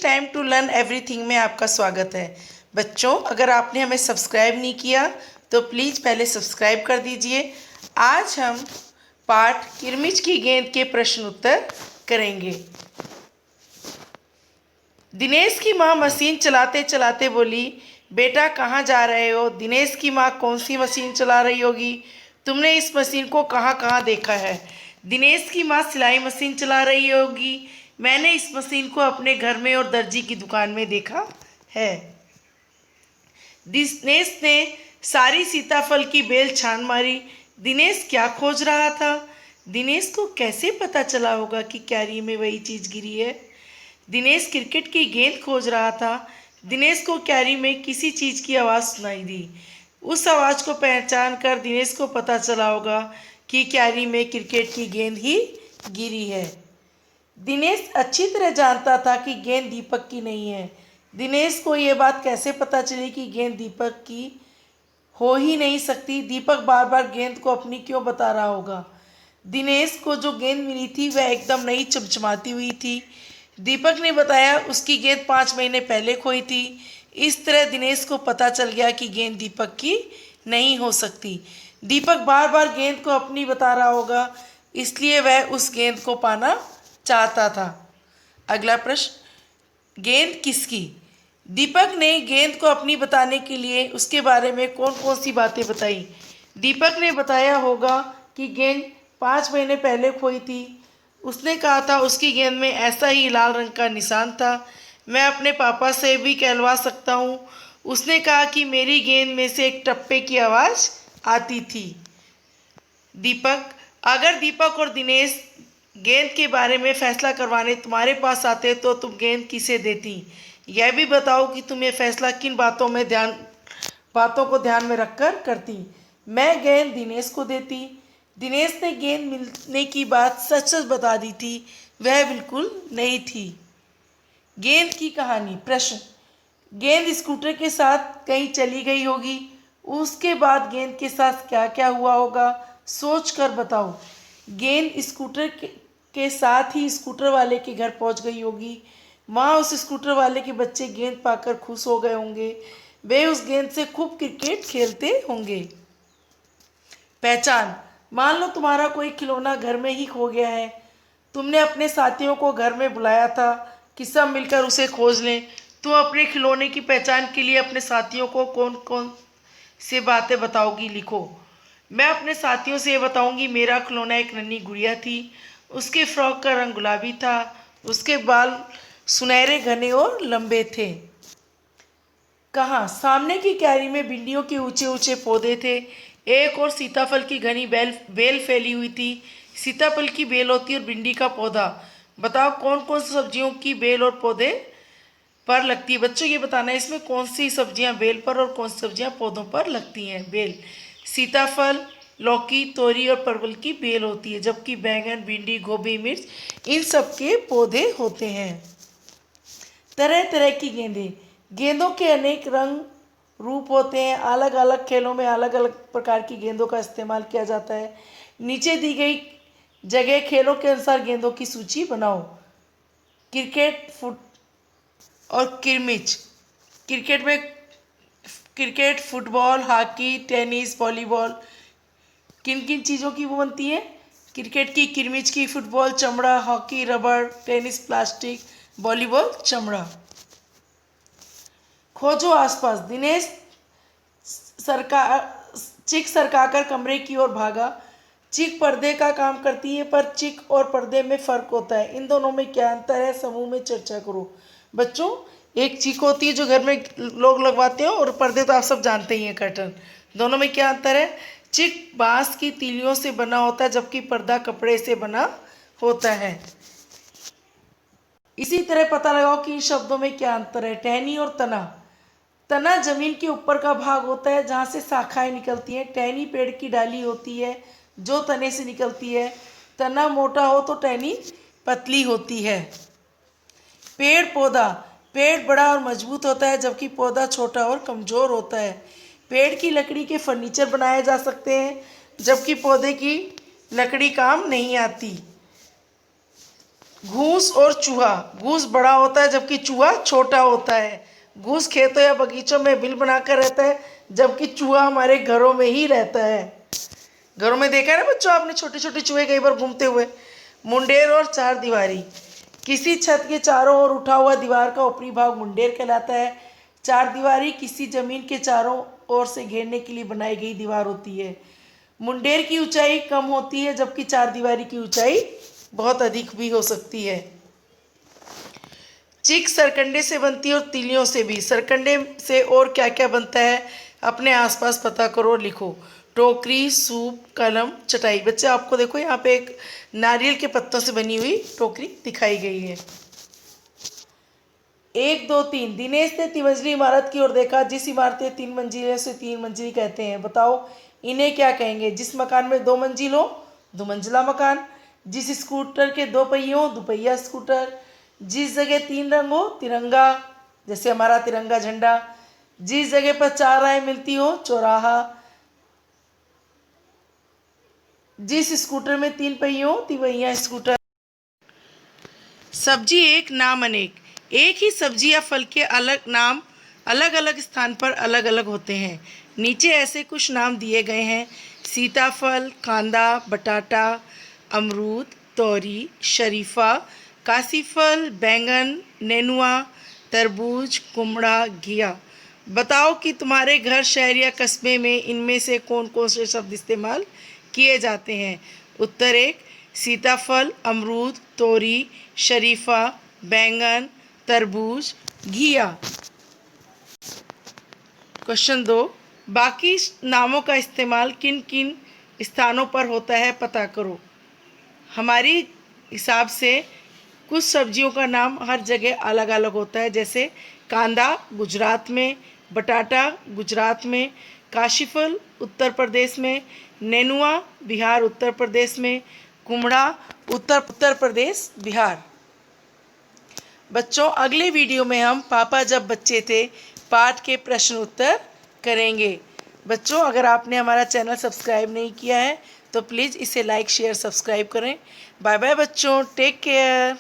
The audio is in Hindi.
टाइम टू लर्न एवरीथिंग में आपका स्वागत है। बच्चों, अगर आपने हमें सब्सक्राइब नहीं किया तो प्लीज़ पहले सब्सक्राइब कर दीजिए। आज हम पाठ किरमिच की गेंद के प्रश्न उत्तर करेंगे। दिनेश की माँ मशीन चलाते चलाते बोली, बेटा कहाँ जा रहे हो? दिनेश की माँ, कौन सी मशीन चला रही होगी? तुमने इस मशीन को कहाँ कहाँ देखा है? दिनेश की माँ सिलाई मशीन चला रही होगी। मैंने इस मशीन को अपने घर में और दर्जी की दुकान में देखा है। दिनेश ने सारी सीताफल की बेल छान मारी। दिनेश क्या खोज रहा था? दिनेश को कैसे पता चला होगा कि क्यारी में वही चीज़ गिरी है? दिनेश क्रिकेट की गेंद खोज रहा था। दिनेश को क्यारी में किसी चीज़ की आवाज़ सुनाई दी। उस आवाज़ को पहचान कर दिनेश को पता चला होगा कि क्यारी में क्रिकेट की गेंद ही गिरी है। दिनेश अच्छी तरह जानता था कि गेंद दीपक की नहीं है। दिनेश को यह बात कैसे पता चली कि गेंद दीपक की हो ही नहीं सकती? दीपक बार बार गेंद को अपनी क्यों बता रहा होगा? दिनेश को जो गेंद मिली थी वह एकदम नई चमचमाती हुई थी। दीपक ने बताया उसकी गेंद 5 महीने पहले खोई थी। इस तरह दिनेश को पता चल गया कि गेंद दीपक की नहीं हो सकती। दीपक बार बार गेंद को अपनी बता रहा होगा, इसलिए वह उस गेंद को पाना चाहता था। अगला प्रश्न, गेंद किसकी? दीपक ने गेंद को अपनी बताने के लिए उसके बारे में कौन कौन सी बातें बताई? दीपक ने बताया होगा कि गेंद 5 महीने पहले खोई थी। उसने कहा था उसकी गेंद में ऐसा ही लाल रंग का निशान था। मैं अपने पापा से भी कहलवा सकता हूँ। उसने कहा कि मेरी गेंद में से एक टप्पे की आवाज़ आती थी। दीपक, अगर दीपक और दिनेश गेंद के बारे में फैसला करवाने तुम्हारे पास आते तो तुम गेंद किसे देती? यह भी बताओ कि तुम ये फैसला किन बातों को ध्यान में रखकर करती? मैं गेंद दिनेश को देती। दिनेश ने गेंद मिलने की बात सच सच बता दी थी, वह बिल्कुल नहीं थी। गेंद की कहानी। प्रश्न, गेंद स्कूटर के साथ कहीं चली गई होगी। उसके बाद गेंद के साथ क्या क्या हुआ होगा? सोच कर बताओ। गेंद स्कूटर के साथ ही स्कूटर वाले के घर पहुंच गई होगी। वहाँ उस स्कूटर वाले के बच्चे गेंद पाकर खुश हो गए होंगे। वे उस गेंद से खूब क्रिकेट खेलते होंगे। पहचान। मान लो तुम्हारा कोई खिलौना घर में ही खो गया है। तुमने अपने साथियों को घर में बुलाया था कि सब मिलकर उसे खोज लें। तुम अपने खिलौने की पहचान के लिए अपने साथियों को कौन कौन से बातें बताओगी? लिखो। मैं अपने साथियों से ये बताऊंगी, मेरा खिलौना एक नन्ही गुड़िया थी। उसके फ्रॉक का रंग गुलाबी था। उसके बाल सुनहरे घने और लंबे थे। कहाँ? सामने की क्यारी में भिंडियों के ऊंचे ऊंचे पौधे थे। एक और सीताफल की घनी बेल फैली हुई थी। सीताफल की बेल होती है और भिंडी का पौधा। बताओ कौन कौन सी सब्जियों की बेल और पौधे पर लगती है? बच्चों ये बताना है इसमें कौन सी सब्जियां बेल पर और कौन सी सब्जियां पौधों पर लगती हैं। बेल सीताफल, लौकी, तोरी और परवल की बेल होती है, जबकि बैंगन, भिंडी, गोभी, मिर्च इन सब के पौधे होते हैं। तरह तरह की गेंदें। गेंदों के अनेक रंग रूप होते हैं। अलग अलग खेलों में अलग अलग प्रकार की गेंदों का इस्तेमाल किया जाता है। नीचे दी गई जगह खेलों के अनुसार गेंदों की सूची बनाओ। क्रिकेट, फुट और किरमिच। Cricket, football, hockey, tennis, volleyball किन किन चीज़ों की वो बनती है? क्रिकेट की, किरमिच की, फुटबॉल चमड़ा, हॉकी रबड़, टेनिस प्लास्टिक, वॉलीबॉल चमड़ा। खोजो आसपास। दिनेश चिक सरकाकर कमरे की ओर भागा। चिक पर्दे का काम करती है, पर चिक और पर्दे में फ़र्क होता है। इन दोनों में क्या अंतर है? समूह में चर्चा करो। बच्चों, एक चिक होती है जो घर में लोग लगवाते हैं, और पर्दे तो आप सब जानते ही हैं, कर्टन। दोनों में क्या अंतर है? चिक बांस की तीलियों से बना होता है, जबकि पर्दा कपड़े से बना होता है। इसी तरह पता लगाओ कि इन शब्दों में क्या अंतर है। टहनी और तना। तना जमीन के ऊपर का भाग होता है जहाँ से शाखाएं निकलती हैं। टहनी पेड़ की डाली होती है जो तने से निकलती है। तना मोटा हो तो टहनी पतली होती है। पेड़ पौधा। पेड़ बड़ा और मजबूत होता है, जबकि पौधा छोटा और कमजोर होता है। पेड़ की लकड़ी के फर्नीचर बनाए जा सकते हैं, जबकि पौधे की लकड़ी काम नहीं आती। घूस और चूहा। घूस बड़ा होता है जबकि चूहा छोटा होता है। घूस खेतों या बगीचों में बिल बनाकर रहता है जबकि चूहा हमारे घरों में ही रहता है। घरों में देखा है ना बच्चों आपने, छोटे छोटे चूहे कई बार घूमते हुए। मुंडेर और चार दीवारी। किसी छत के चारों ओर उठा हुआ दीवार का ऊपरी भाग मुंडेर कहलाता है। चार दीवारी किसी जमीन के चारों ओर से घेरने के लिए बनाई गई दीवार होती है। मुंडेर की ऊंचाई कम होती है जबकि चार दीवारी की ऊंचाई बहुत अधिक भी हो सकती है। चिक सरकंडे से बनती है और तीलियों से भी। सरकंडे से और क्या क्या बनता है अपने आसपास पता करो और लिखो। टोकरी, सूप, कलम, चटाई। बच्चे आपको देखो यहाँ पे एक नारियल के पत्तों से बनी हुई टोकरी दिखाई गई है। 1, 2, 3। दिनेश ने तिमंजली इमारत की ओर देखा। जिस इमारतें 3 मंजिलें से 3 मंजिली कहते हैं, बताओ इन्हें क्या कहेंगे। जिस मकान में 2 मंजिल हो, 2 मंजिला मकान। जिस स्कूटर के 2 पहिए हो, दुपहिया स्कूटर। जिस जगह 3 रंग हो, तिरंगा, जैसे हमारा तिरंगा झंडा। जिस जगह पर 4 राहें मिलती हो, चौराहा। जिस स्कूटर में 3 पहिए हो, तिपहिया स्कूटर। सब्जी एक, नाम अनेक। एक ही सब्जी या फल के अलग नाम अलग अलग स्थान पर अलग अलग होते हैं। नीचे ऐसे कुछ नाम दिए गए हैं: सीताफल, कांदा, बटाटा, अमरूद, तोरी, शरीफा, काशीफल, बैंगन, नेनुआ, तरबूज, कुमड़ा, घिया। बताओ कि तुम्हारे घर, शहर या कस्बे में इनमें से कौन कौन से शब्द इस्तेमाल किए जाते हैं। उत्तर 1, सीताफल, अमरूद, तोरी, शरीफा, बैंगन, तरबूज, घिया। क्वेश्चन 2, बाकी नामों का इस्तेमाल किन किन स्थानों पर होता है पता करो। हमारी हिसाब से कुछ सब्जियों का नाम हर जगह अलग अलग होता है, जैसे कांदा गुजरात में, बटाटा गुजरात में, काशीफल उत्तर प्रदेश में, नेनुआ बिहार उत्तर प्रदेश में, कुमड़ा उत्तर प्रदेश बिहार। बच्चों अगले वीडियो में हम पापा जब बच्चे थे पाठ के प्रश्न उत्तर करेंगे। बच्चों अगर आपने हमारा चैनल सब्सक्राइब नहीं किया है तो प्लीज़ इसे लाइक शेयर सब्सक्राइब करें। बाय बाय बच्चों, टेक केयर।